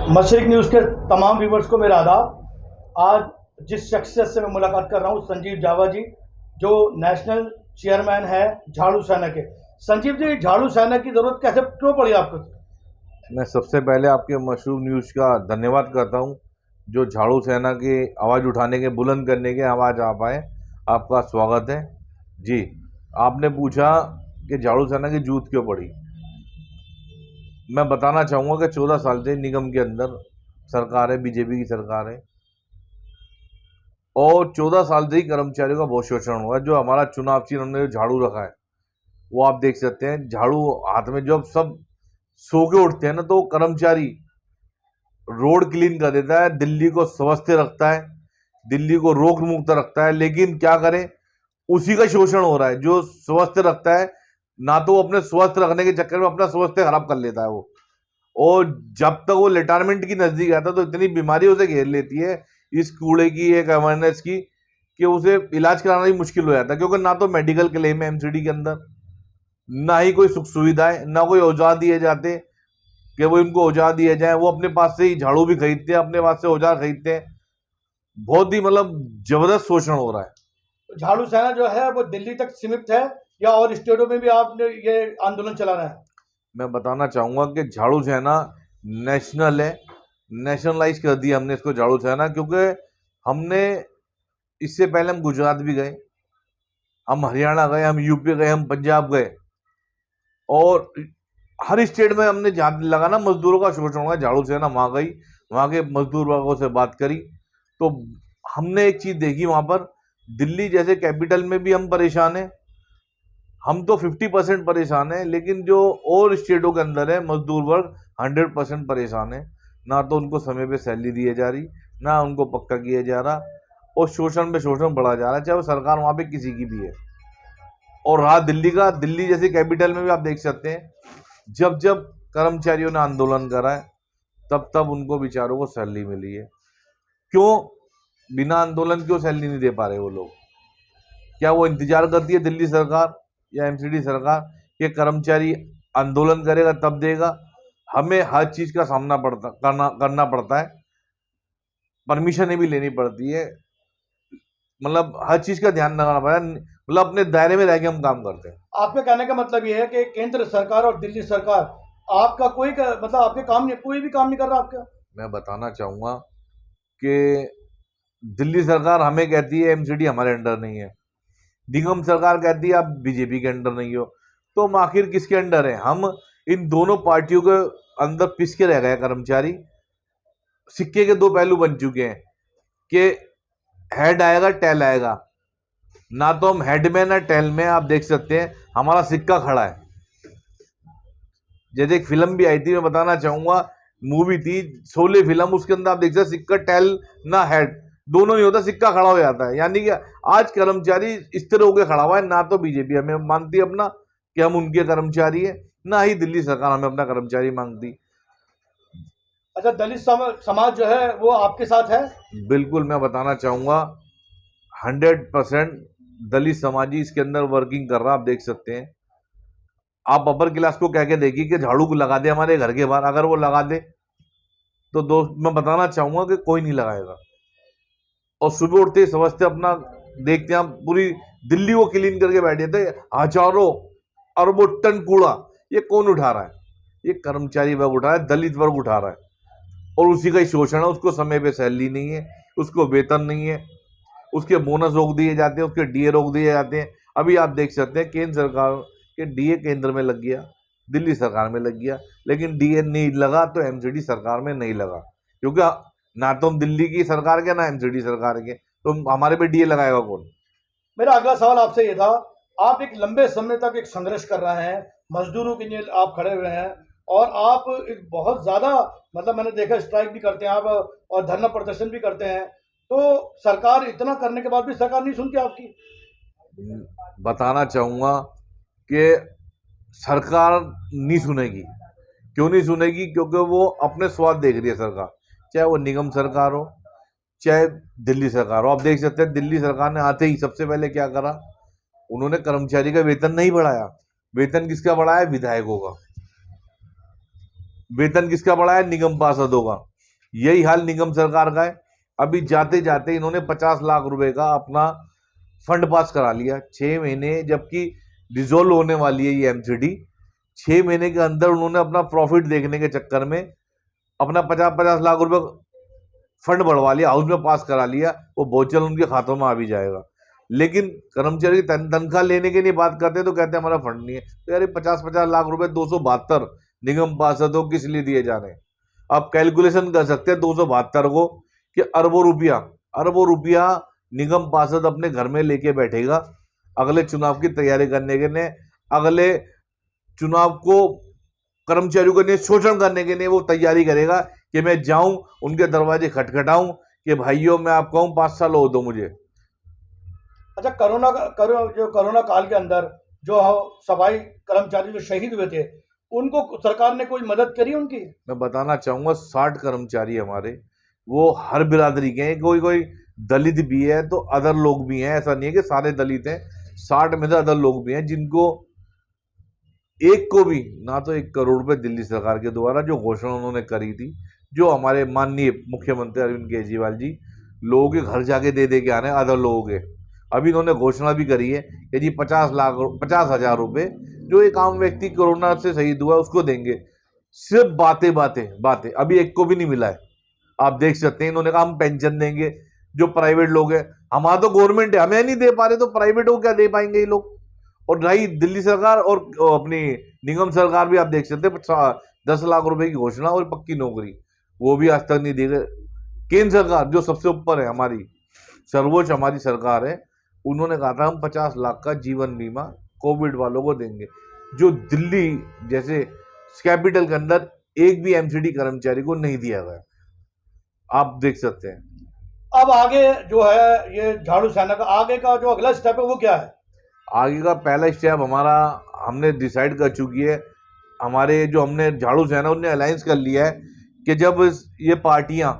मशरिक news के तमाम viewers को मेरा आदाब। आज जिस शख्सियत से मैं मुलाकात कर रहा हूँ, संजीव जावा जी, जो नेशनल चेयरमैन है झाड़ू सेना के। संजीव जी, झाड़ू सेना की ज़रूरत कैसे क्यों पड़ी आपको? मैं सबसे पहले आपके मशहूर न्यूज़ का धन्यवाद करता हूं, जो झाड़ू सेना की आवाज़ उठाने के, बुलंद करने के आवाज़ आप आए। आपका स्वागत है जी। आपने पूछा कि झाड़ू सेना की जरूरत क्यों पड़ी। मैं बताना चाहूँगा कि 14 साल से निगम के अंदर सरकार है, बीजेपी की सरकार है, और 14 साल से ही कर्मचारियों का बहुत शोषण हुआ है। जो हमारा चुनाव चिन्ह हमने जो झाड़ू रखा है, वो आप देख सकते हैं। झाड़ू हाथ में जब सब सो के उठते हैं ना, तो कर्मचारी रोड क्लीन कर देता है, दिल्ली को स्वस्थ रखता है, दिल्ली को रोग मुक्त रखता है। लेकिन क्या करें, उसी का शोषण हो रहा है। जो स्वस्थ रखता है ना, तो वो अपने स्वस्थ रखने के चक्कर में अपना स्वास्थ्य खराब कर लेता है वो। और जब तक वो रिटायरमेंट की नजदीक आता है, तो इतनी बीमारी उसे घेर लेती है इस कूड़े की, एक अवेयरनेस की, कि उसे इलाज कराना ही मुश्किल हो जाता है। क्योंकि ना तो मेडिकल क्लेम है एमसीडी के अंदर, ना ही कोई सुख सुविधाएं, ना कोई औजार दिए जाते कि वो इनको औजार दिए जाए। वो अपने पास से ही झाड़ू भी खरीदते हैं, अपने पास से औजार खरीदते हैं। बहुत ही मतलब जबरदस्त शोषण हो रहा है। झाड़ू सेना जो है वो दिल्ली तक सीमित है या और स्टेटों में भी आपने ये आंदोलन चलाना है? मैं बताना चाहूंगा कि झाड़ू सेना नेशनल है, नेशनलाइज कर दिया हमने इसको झाड़ू सेना। क्योंकि हमने इससे पहले हम गुजरात भी गए, हम हरियाणा गए, हम यूपी गए, हम पंजाब गए, और हर स्टेट में हमने जहाँ लगा ना मजदूरों का शोषण हुआ, झाड़ू सेना वहां गई, वहां के मजदूर वर्गों से बात करी, तो हमने एक चीज देखी वहां पर। दिल्ली जैसे कैपिटल में भी हम परेशान हैं, हम तो 50% परेशान है, लेकिन जो और स्टेटों के अंदर है मजदूर वर्ग 100% परेशान है। ना तो उनको समय पे सैलरी दी जा रही, ना उनको पक्का किया जा रहा, और शोषण पे शोषण बढ़ा जा रहा है, चाहे वो सरकार वहां पे किसी की भी है। और रहा दिल्ली का, दिल्ली जैसे कैपिटल में भी आप देख सकते हैं, जब जब कर्मचारियों ने आंदोलन करा है, तब तब उनको बेचारों को सैलरी मिली है। क्यों बिना आंदोलन क्यों सैलरी नहीं दे पा रहे वो लोग? क्या वो इंतजार करती है दिल्ली सरकार या एमसीडी सरकार कि कर्मचारी आंदोलन करेगा तब देगा? हमें हर चीज का सामना करना पड़ता है, परमिशन भी लेनी पड़ती है, मतलब हर चीज का ध्यान रखना पड़ता है, मतलब अपने दायरे में रह के हम काम करते हैं। आपके कहने का मतलब ये है कि केंद्र सरकार और दिल्ली सरकार आपका मतलब आपके काम नहीं, कोई भी काम नहीं कर रहा आपका? मैं बताना चाहूंगा कि दिल्ली सरकार हमें कहती है एमसीडी हमारे अंडर नहीं है, निगम सरकार कहती है आप बीजेपी के अंडर नहीं हो, तो हम आखिर किसके अंडर है? हम इन दोनों पार्टियों के अंदर पिस के रह गए कर्मचारी। सिक्के के दो पहलू बन चुके हैं कि हेड आएगा टेल आएगा, ना तो हम हेड में ना टेल में। आप देख सकते हैं हमारा सिक्का खड़ा है। जैसे एक फिल्म भी आई थी, मैं बताना चाहूंगा, मूवी थी शोले फिल्म, उसके अंदर आप देख सकते सिक्का टेल ना हेड, दोनों नहीं होता, सिक्का खड़ा हो जाता है। यानी कि आज कर्मचारी इस तरह होकर खड़ा हुआ है, ना तो बीजेपी हमें मानती है अपना कि हम उनके कर्मचारी है, ना ही दिल्ली सरकार हमें अपना कर्मचारी मांगती। अच्छा, दलित समाज जो है वो आपके साथ है? बिल्कुल, मैं बताना चाहूंगा 100% दलित समाज ही इसके अंदर वर्किंग कर रहा। आप देख सकते हैं, आप अपर क्लास को कह के देखिए कि झाड़ू को लगा दे हमारे घर के बाहर, अगर वो लगा दे तो दोस्त मैं बताना चाहूंगा कि कोई नहीं लगाएगा। और सुबह उठते ही समझते अपना देखते हैं, हम पूरी दिल्ली को क्लीन करके बैठे थे, हजारों अरबों टन कूड़ा ये कौन उठा रहा है? ये कर्मचारी वर्ग उठा रहा है, दलित वर्ग उठा रहा है, और उसी का ही शोषण है। उसको समय पे सैलरी नहीं है, उसको वेतन नहीं है, उसके बोनस रोक दिए जाते हैं, उसके डीए रोक दिए जाते हैं। अभी आप देख सकते हैं केंद्र सरकार के डीए केंद्र में लग गया, दिल्ली सरकार में लग गया, लेकिन डीए नहीं लगा तो एमसीडी सरकार में नहीं लगा। क्योंकि ना तो हम दिल्ली की सरकार के, ना एमसीडी सरकार के, तो हमारे पे डीए लगाएगा कौन? मेरा अगला सवाल आपसे ये था, आप एक लंबे समय तक एक संघर्ष कर रहे हैं, मजदूरों के लिए आप खड़े हुए हैं, और आप एक बहुत ज़्यादा मतलब मैंने देखा स्ट्राइक भी करते हैं आप और धरना प्रदर्शन भी करते हैं, तो सरकार इतना करने के बाद भी सरकार नहीं सुनती आपकी? बताना चाहूंगा कि सरकार नहीं सुनेगी। क्यों नहीं सुनेगी? क्योंकि वो अपने स्वार्थ देख रही है सरकार, चाहे वो निगम सरकार हो, चाहे दिल्ली सरकार हो। आप देख सकते हैं दिल्ली सरकार ने आते ही सबसे पहले क्या करा, उन्होंने कर्मचारी का वेतन नहीं बढ़ाया। वेतन किसका बढ़ाया? विधायकों का। वेतन किसका बढ़ाया? निगम पार्षदों का। यही हाल निगम सरकार का है। अभी जाते जाते इन्होंने 50 लाख रुपए का अपना फंड पास करा लिया 6 महीने, जबकि डिसॉल्व होने वाली है ये एमसीडी। 6 महीने के अंदर उन्होंने अपना प्रॉफिट देखने के चक्कर में अपना 50-50 लाख रुपए फंड बढ़वा लिया, हाउस में पास करा लिया। वो बहुत जल्द उनके खातों में आ भी जाएगा। लेकिन कर्मचारी तनख्वाह लेने की नहीं बात करते तो कहते हैं हमारा फंड नहीं है। तो यार 50-50 लाख रुपए 272 निगम पार्षदों को किस लिए दिए जाने? आप कैलकुलेशन कर सकते हैं 272 को कि अरबों रुपया निगम पार्षद अपने घर में लेके बैठेगा अगले चुनाव की तैयारी करने के लिए, अगले चुनाव को कर्मचारियों के लिए शोषण करने के लिए वो तैयारी करेगा कि मैं जाऊं उनके दरवाजे खटखटाऊं कि भाइयों मैं आप कहूं 5 साल हो दो मुझे। अच्छा, जो कोरोना काल के अंदर जो सफाई कर्मचारी जो शहीद हुए थे, उनको सरकार ने कोई मदद करी उनकी? मैं बताना चाहूंगा 60 कर्मचारी हमारे, वो हर बिरादरी के हैं। कोई कोई दलित भी है तो अदर लोग भी हैं, ऐसा नहीं है कि सारे दलित हैं। 60 में से अदर लोग भी हैं जिनको एक को भी ना तो 1 करोड़ रुपए दिल्ली सरकार के द्वारा जो घोषणा उन्होंने करी थी, जो हमारे माननीय मुख्यमंत्री अरविंद केजरीवाल जी लोगों के घर जाके दे के आ रहे हैं अदर लोगों के। अभी इन्होंने घोषणा भी करी है कि जी 50,000 रुपए जो एक आम व्यक्ति कोरोना से शहीद हुआ उसको देंगे। सिर्फ बातें, अभी एक को भी नहीं मिला है। आप देख सकते हैं इन्होंने कहा हम पेंशन देंगे। जो प्राइवेट लोग हैं, हमारा तो गवर्नमेंट है, हमें नहीं दे पा रहे तो प्राइवेट को क्या दे पाएंगे ये लोग? और रही दिल्ली सरकार और अपनी निगम सरकार भी आप देख सकते हैं 10 लाख रुपए की घोषणा और पक्की नौकरी, वो भी आज तक नहीं दी गई। केंद्र सरकार जो सबसे ऊपर है, हमारी सर्वोच्च हमारी सरकार है, उन्होंने कहा था हम 50 लाख का जीवन बीमा कोविड वालों को देंगे। जो दिल्ली जैसे कैपिटल के अंदर एक भी एमसीडी कर्मचारी को नहीं दिया गया, आप देख सकते हैं। अब आगे जो है ये झाड़ू सेना का आगे का जो अगला स्टेप है वो क्या है? आगे का पहला स्टेप हमारा हमने डिसाइड कर चुकी है। हमारे जो हमने झाड़ू सेना उनने अलायंस कर लिया है कि जब ये पार्टियां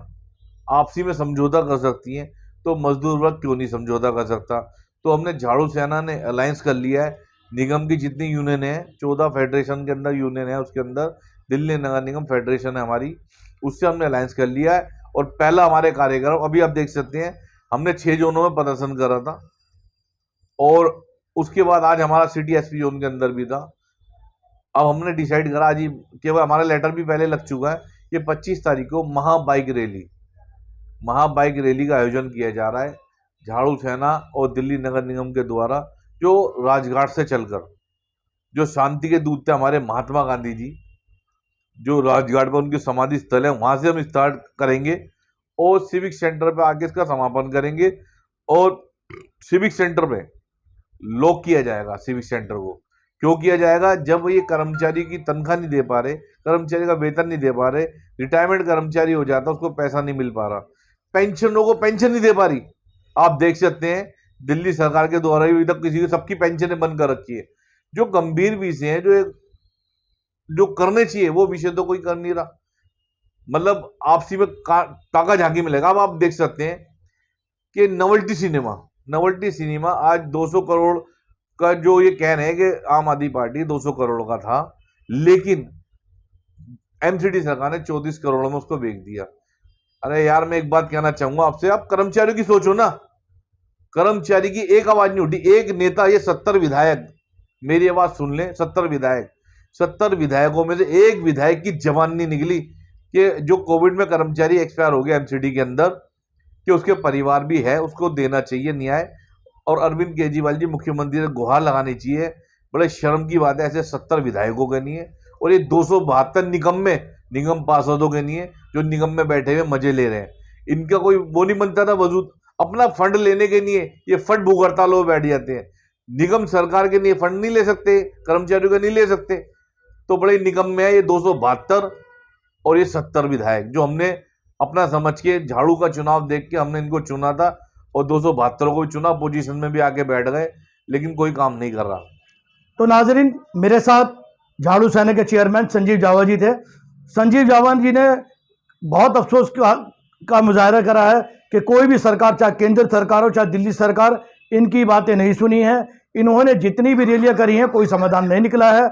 आपसी में समझौता कर सकती हैं तो मजदूर वर्ग क्यों नहीं समझौता कर सकता। तो हमने झाड़ू सेना ने अलायंस कर लिया है। निगम की जितनी यूनियन है, 14 फेडरेशन के अंदर यूनियन है, उसके अंदर दिल्ली नगर निगम फेडरेशन है हमारी, उससे हमने अलायंस कर लिया है। और पहला हमारे कार्यक्रम अभी आप देख सकते हैं, हमने 6 जोनों में प्रदर्शन करा था और उसके बाद आज हमारा सिटी एसपी जोन के अंदर भी था। अब हमने डिसाइड करा जी, केवल हमारा लेटर भी पहले लग चुका है, ये 25 तारीख को महाबाइक रैली का आयोजन किया जा रहा है झाड़ू सेना और दिल्ली नगर निगम के द्वारा, जो राजघाट से चलकर, जो शांति के दूत थे हमारे महात्मा गांधी जी, जो राजघाट पर उनकी समाधि स्थल है, वहां से हम स्टार्ट करेंगे और सिविक सेंटर पे आके इसका समापन करेंगे। और सिविक सेंटर पे लॉक किया जाएगा। सिविक सेंटर को क्यों किया जाएगा? जब ये कर्मचारी की तनख्वाह नहीं दे पा रहे, कर्मचारी का वेतन नहीं दे पा रहे, रिटायरमेंट कर्मचारी हो जाता उसको पैसा नहीं मिल पा रहा, पेंशनरों को पेंशन नहीं दे पा रही। आप देख सकते हैं दिल्ली सरकार के द्वारा अभी तक किसी की सबकी पेंशनें बंद कर रखी है। जो गंभीर विषय है, जो करने चाहिए वो विषय तो कोई कर नहीं रहा। मतलब आपसी में ताका झांकी मिलेगा। अब आप देख सकते हैं कि नवल्टी सिनेमा आज 200 करोड़ का जो ये कह रहे हैं कि आम आदमी पार्टी 200 करोड़ का था, लेकिन एमसीडी सरकार ने 34 करोड़ में उसको बेच दिया। अरे यार, मैं एक बात कहना चाहूंगा आपसे, आप कर्मचारियों की सोचो ना। कर्मचारी की एक आवाज नहीं उठी, एक नेता, ये 70 विधायक, मेरी आवाज सुन ले, 70 विधायकों में से एक विधायक की जबान नहीं निकली कि जो कोविड में कर्मचारी एक्सपायर हो गया एमसीडी के अंदर, कि उसके परिवार भी है, उसको देना चाहिए न्याय। और अरविंद केजरीवाल जी मुख्यमंत्री ने गुहार लगानी चाहिए। बड़े शर्म की बात है, ऐसे 70 विधायकों के नहीं है और ये 272 निगम पार्षदों के नहीं है जो निगम में बैठे हुए मजे ले रहे हैं। इनका कोई वो नहीं बनता था वजूद, अपना फंड लेने के लिए ये फंड भूख हड़ताल में बैठ जाते हैं। निगम सरकार के लिए फंड नहीं ले सकते, कर्मचारियों के नहीं ले सकते, तो बड़े निगम में है ये 272 और ये 70 विधायक, जो हमने अपना समझ के झाड़ू का चुनाव देख के हमने इनको चुना था और 272 को भी चुना, पोजीशन में भी आके बैठ गए, लेकिन कोई काम नहीं कर रहा। तो नाजरीन, मेरे साथ झाड़ू सेना के चेयरमैन संजीव जावा जी थे। संजीव जावा जी ने बहुत अफसोस का मुजाहरा करा है कि कोई भी सरकार, चाहे केंद्र सरकार हो चाहे दिल्ली सरकार, इनकी बातें नहीं सुनी है। इन्होंने जितनी भी रैलियां करी हैं कोई समाधान नहीं निकला है।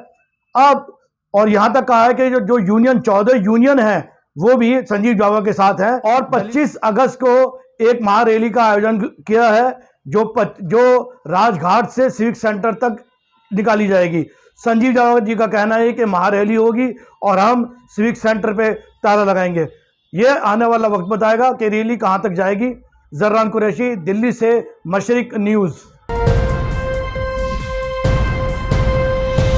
अब और यहाँ तक कहा है कि जो यूनियन 14 यूनियन है वो भी संजीव जावा के साथ हैं। और 25 अगस्त को एक महारैली का आयोजन किया है जो राजघाट से सिविक सेंटर तक निकाली जाएगी। संजीव जावा जी का कहना है कि महारैली होगी और हम सिविक सेंटर पे ताला लगाएंगे। ये आने वाला वक्त बताएगा कि रैली कहां तक जाएगी। जर्रान कुरैशी, दिल्ली से मशरिक न्यूज़।